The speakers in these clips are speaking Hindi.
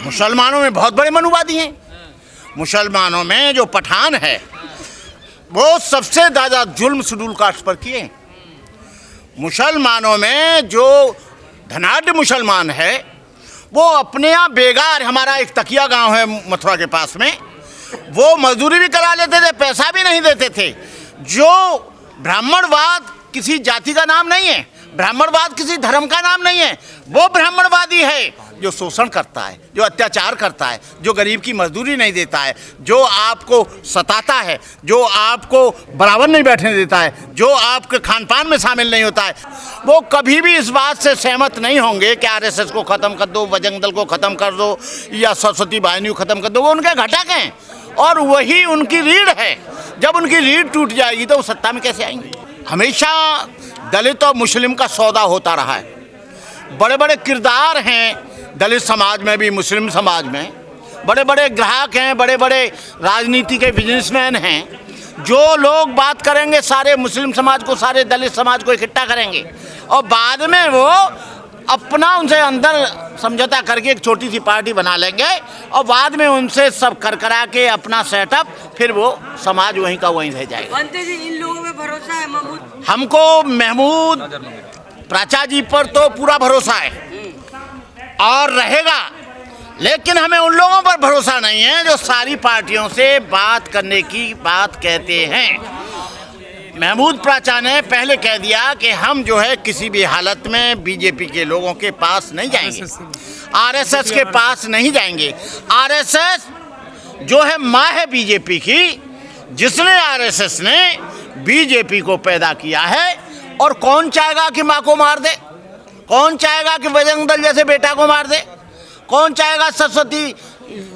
मुसलमानों में बहुत बड़े मनुवादी हैं। मुसलमानों में जो पठान है वो सबसे ज़्यादा जुल्म शेड्यूल कास्ट पर किए हैं। मुसलमानों में जो धनाढ़ मुसलमान है वो अपने यहाँ बेगार, हमारा एक तकिया गांव है मथुरा के पास में, वो मजदूरी भी करा लेते थे, पैसा भी नहीं देते थे। जो ब्राह्मणवाद किसी जाति का नाम नहीं है, ब्राह्मणवाद किसी धर्म का नाम नहीं है, वो ब्राह्मणवादी है जो शोषण करता है, जो अत्याचार करता है, जो गरीब की मजदूरी नहीं देता है, जो आपको सताता है, जो आपको बराबर नहीं बैठने देता है, जो आपके खान पान में शामिल नहीं होता है। वो कभी भी इस बात से सहमत नहीं होंगे कि आरएसएस को ख़त्म कर दो, बजरंग दल को ख़त्म कर दो या सरस्वती वाहिनी को ख़त्म कर दो। वो उनके घटक हैं और वही उनकी रीढ़ है। जब उनकी रीढ़ टूट जाएगी तो वो सत्ता में कैसे आएंगे। हमेशा दलित और मुस्लिम का सौदा होता रहा है। बड़े बड़े किरदार हैं दलित समाज में भी, मुस्लिम समाज में बड़े बड़े ग्राहक हैं, बड़े बड़े राजनीति के बिजनेसमैन हैं। जो लोग बात करेंगे सारे मुस्लिम समाज को, सारे दलित समाज को इकट्ठा करेंगे और बाद में वो अपना उनसे अंदर समझौता करके एक छोटी सी पार्टी बना लेंगे और बाद में उनसे सब करकरा के अपना सेटअप, फिर वो समाज वहीं का वहीं रह जाएगा। इन लोगों में भरोसा है महमूद? हमको महमूद प्राचा जी पर तो पूरा भरोसा है और रहेगा, लेकिन हमें उन लोगों पर भरोसा नहीं है जो सारी पार्टियों से बात करने की बात कहते हैं। महमूद प्राचा ने पहले कह दिया कि हम जो है किसी भी हालत में बीजेपी के लोगों के पास नहीं जाएंगे, आरएसएस के पास नहीं जाएंगे। आरएसएस जो है माँ है बीजेपी की, जिसने आरएसएस ने बीजेपी को पैदा किया है। और कौन चाहेगा कि माँ को मार दे? कौन चाहेगा कि बजरंग दल जैसे बेटा को मार दे? कौन चाहेगा सरस्वती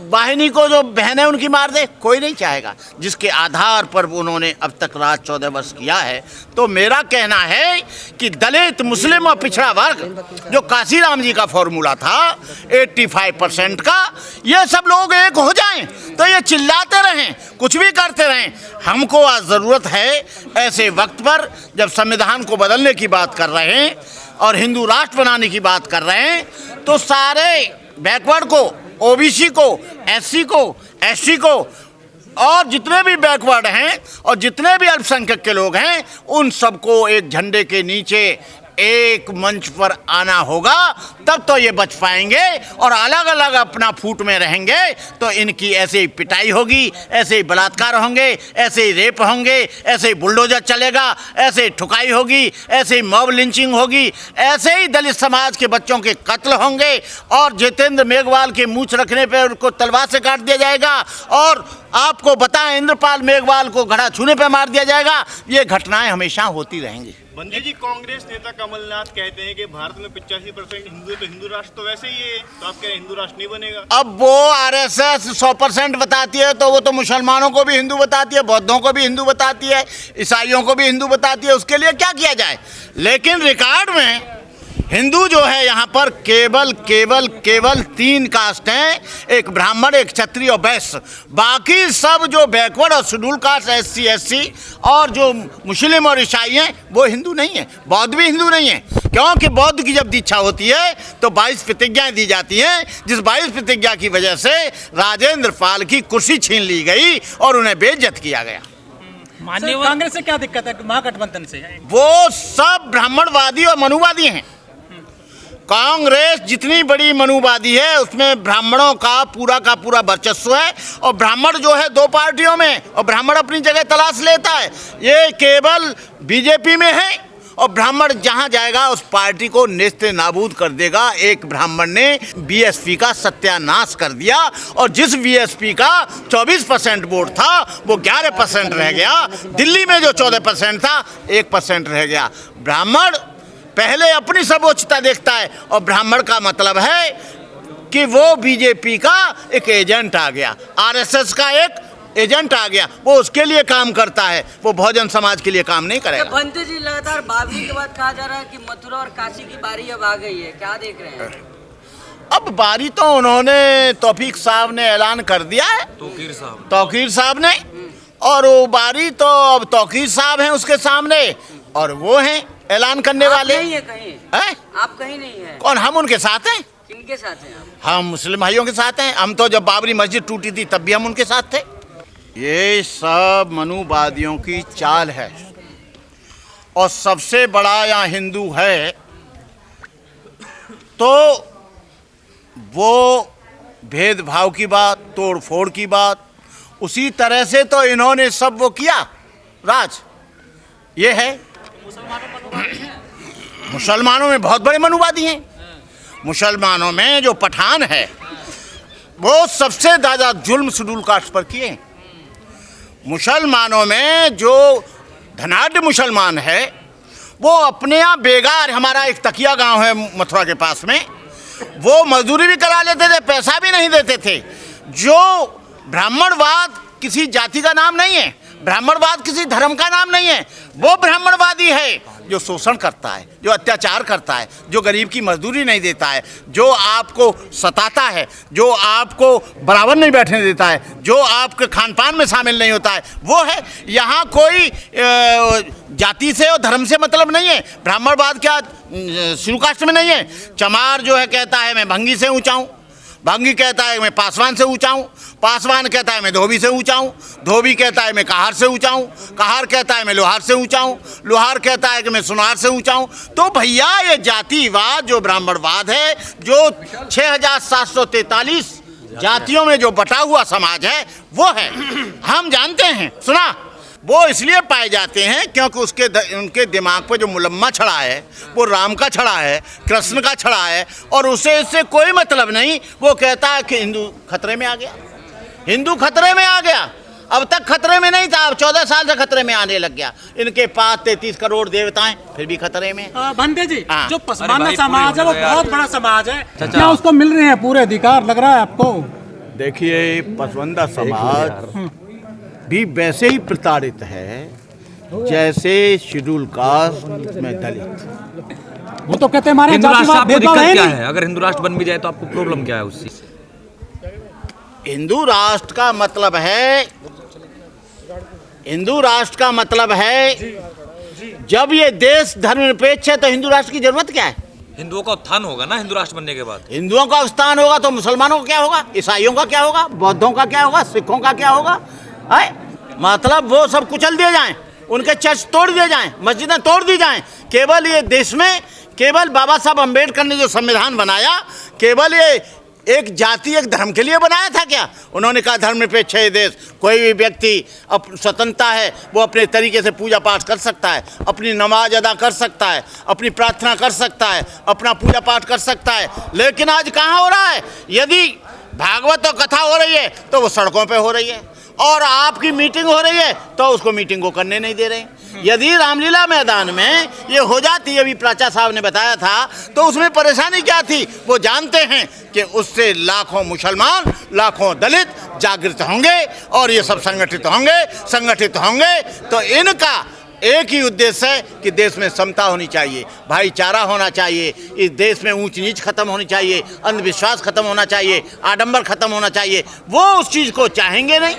वाहिनी को जो बहन है उनकी मार दे? कोई नहीं चाहेगा। जिसके आधार पर उन्होंने अब तक राज 14 वर्ष किया है। तो मेरा कहना है कि दलित, मुस्लिम और पिछड़ा वर्ग जो काशीराम जी का फॉर्मूला था 85% का, ये सब लोग एक हो जाएं तो ये चिल्लाते रहें, कुछ भी करते रहें। हमको आज ज़रूरत है ऐसे वक्त पर जब संविधान को बदलने की बात कर रहे हैं और हिंदू राष्ट्र बनाने की बात कर रहे हैं, तो सारे बैकवर्ड को, ओबीसी को, एससी को, एसटी को और जितने भी बैकवर्ड हैं और जितने भी अल्पसंख्यक के लोग हैं, उन सबको एक झंडे के नीचे एक मंच पर आना होगा, तब तो ये बच पाएंगे। और अलग अलग अपना फूट में रहेंगे तो इनकी ऐसे ही पिटाई होगी, ऐसे ही बलात्कार होंगे, ऐसे ही रेप होंगे, ऐसे ही बुलडोजर चलेगा, ऐसे ही ठुकाई होगी, ऐसे ही मॉब लिंचिंग होगी, ऐसे ही दलित समाज के बच्चों के कत्ल होंगे और जितेंद्र मेघवाल के मूंछ रखने पर उनको तलवार से काट दिया जाएगा और आपको बताएं इंद्रपाल मेघवाल को घड़ा छूने पर मार दिया जाएगा। ये घटनाएं हमेशा होती रहेंगी। बंदे जी, कांग्रेस नेता कमलनाथ कहते हैं कि भारत में 85% हिंदू है, तो हिंदू राष्ट्र तो वैसे ही है, तो आप कह रहे हैं हिंदू राष्ट्र नहीं बनेगा। अब वो आरएसएस 100% बताती है तो वो तो मुसलमानों को भी हिंदू बताती है, बौद्धों को भी हिंदू बताती है, ईसाइयों को भी हिंदू बताती है। उसके लिए क्या किया जाए? लेकिन रिकॉर्ड में हिंदू जो है यहाँ पर केवल 3 कास्ट हैं, एक ब्राह्मण, एक क्षत्रिय और वैश्य। बाकी सब जो बैकवर्ड और शेड्यूल कास्ट एससी, एससी और जो मुस्लिम और ईसाई हैं वो हिंदू नहीं है। बौद्ध भी हिंदू नहीं है, क्योंकि बौद्ध की जब दीक्षा होती है तो 22 प्रतिज्ञाएं दी जाती हैं, जिस 22 प्रतिज्ञा की वजह से राजेंद्र पाल की कुर्सी छीन ली गई और उन्हें बेइज्जत किया गया। कांग्रेस से क्या दिक्कत है महागठबंधन से? वो सब ब्राह्मणवादी और मनुवादी हैं। कांग्रेस जितनी बड़ी मनुवादी है उसमें ब्राह्मणों का पूरा वर्चस्व है और ब्राह्मण जो है 2 पार्टियों में और ब्राह्मण अपनी जगह तलाश लेता है। ये केवल बीजेपी में है और ब्राह्मण जहां जाएगा उस पार्टी को नेस्ते नाबूद कर देगा। एक ब्राह्मण ने बीएसपी का सत्यानाश कर दिया और जिस बीएसपी का 24% वोट था वो 11% रह गया। दिल्ली में जो 14% था 1% रह गया। ब्राह्मण पहले अपनी सर्वोच्चता देखता है और ब्राह्मण का मतलब है कि वो बीजेपी का एक एजेंट आ गया, आरएसएस का एक एजेंट आ गया, वो उसके लिए काम करता है, वो बहुजन समाज के लिए काम नहीं करेगा। भंते जी, लगातार बावरी के बाद कहा जा रहा है कि मथुरा और काशी की बारी अब आ गई है, क्या देख रहे हैं? अब बारी तो उन्होंने तौफीक साहब ने ऐलान कर दिया है, तौकीर साहब ने, और वो बारी तो अब तौकीर साहब हैं उसके सामने और वो हैं ऐलान करने वाले। नहीं है कहीं? है? आप कहीं नहीं है? कौन? हम उनके साथ हैं। किनके साथ हैं आप? हम मुस्लिम भाइयों के साथ हैं। हम तो जब बाबरी मस्जिद टूटी थी तब भी हम उनके साथ थे। ये सब मनुवादियों की चाल है और सबसे बड़ा यहाँ हिंदू है तो वो भेदभाव की बात, तोड़ फोड़ की बात, उसी तरह से तो इन्होंने सब वो किया राज। ये है मुसलमानों में बहुत बड़े मनुवादी हैं। मुसलमानों में जो पठान है वो सबसे ज़्यादा जुल्म शेड्यूल कास्ट पर किए। मुसलमानों में जो धनाढ़ मुसलमान है वो अपने यहाँ बेगार, हमारा एक तकिया गांव है मथुरा के पास में, वो मजदूरी भी करा लेते थे, पैसा भी नहीं देते थे। जो ब्राह्मणवाद किसी जाति का नाम नहीं है, ब्राह्मणवाद किसी धर्म का नाम नहीं है, वो ब्राह्मणवादी है जो शोषण करता है, जो अत्याचार करता है, जो गरीब की मजदूरी नहीं देता है, जो आपको सताता है, जो आपको बराबर नहीं बैठने देता है, जो आपके खान पान में शामिल नहीं होता है, वो है। यहाँ कोई जाति से और धर्म से मतलब नहीं है। ब्राह्मणवाद क्या शुरू कास्ट में नहीं है। चमार जो है कहता है मैं भंगी से ऊँचा हूँ, भंगी कहता है मैं पासवान से ऊँचा हूँ, पासवान कहता है मैं धोबी से ऊँचा हूँ, धोबी कहता है मैं कहार से ऊँचा हूँ, कहार कहता है मैं लोहार से ऊँचा हूँ, लोहार कहता है कि मैं सुनार से ऊँचा हूँ। तो भैया ये जातिवाद जो ब्राह्मणवाद है, जो 6743 जातियों में जो बटा हुआ समाज है वो है। हम जानते हैं, सुना, वो इसलिए पाए जाते हैं क्योंकि उनके दिमाग पे जो मुलम्मा छड़ा है वो राम का छड़ा है, कृष्ण का छड़ा है और उसे इससे कोई मतलब नहीं। वो कहता है कि हिंदू खतरे में आ गया, हिंदू खतरे में आ गया। अब तक खतरे में नहीं था, अब 14 साल से खतरे में आने लग गया। इनके पास 33 करोड़ देवताएं फिर भी खतरे में। भंते जी, हाँ। जो पसमाना समाज है वो बहुत बड़ा समाज है, क्या उसको मिल रहे हैं पूरे अधिकार, लग रहा है आपको? देखिए, पसवंदा समाज भी वैसे ही प्रताड़ित है जैसे शेड्यूल कास्ट में दलित। वो तो कहते हैं हमारे हिंदू राष्ट्र जातिवाद आपको भेदभाव दिक्कत है क्या नहीं। है? अगर हिंदू राष्ट्र बन भी जाए तो आपको प्रॉब्लम क्या है उससे? हिंदू राष्ट्र का मतलब है, हिंदू राष्ट्र का मतलब है जब ये देश धर्मनिरपेक्ष है तो हिंदू राष्ट्र की जरूरत क्या है? हिंदुओं का उत्थान होगा ना हिंदू राष्ट्र बनने के बाद। हिंदुओं का उत्थान होगा तो मुसलमानों का क्या होगा, ईसाइयों का क्या होगा, बौद्धों का क्या होगा, सिखों का क्या होगा? है मतलब वो सब कुचल दिए जाएं, उनके चर्च तोड़ दिए जाएं, मस्जिदें तोड़ दी जाएं। केवल ये देश में केवल बाबा साहब अम्बेडकर ने जो संविधान बनाया केवल ये एक जाति एक धर्म के लिए बनाया था क्या? उन्होंने कहा धर्मनिरपेक्ष है देश, कोई भी व्यक्ति स्वतंत्रता है, वो अपने तरीके से पूजा पाठ कर सकता है, अपनी नमाज अदा कर सकता है, अपनी प्रार्थना कर सकता है, अपना पूजा पाठ कर सकता है। लेकिन आज कहाँ हो रहा है? यदि भागवत और कथा हो रही है तो वो सड़कों पे हो रही है, और आपकी मीटिंग हो रही है तो उसको मीटिंग को करने नहीं दे रहे। यदि रामलीला मैदान में ये हो जाती, अभी प्राचा साहब ने बताया था, तो उसमें परेशानी क्या थी? वो जानते हैं कि उससे लाखों मुसलमान, लाखों दलित जागृत होंगे और ये सब संगठित होंगे। तो इनका एक ही उद्देश्य है कि देश में समता होनी चाहिए, भाईचारा होना चाहिए, इस देश में ऊंच नीच खत्म होनी चाहिए, अंधविश्वास खत्म होना चाहिए, आडंबर खत्म होना चाहिए। वो उस चीज़ को चाहेंगे नहीं।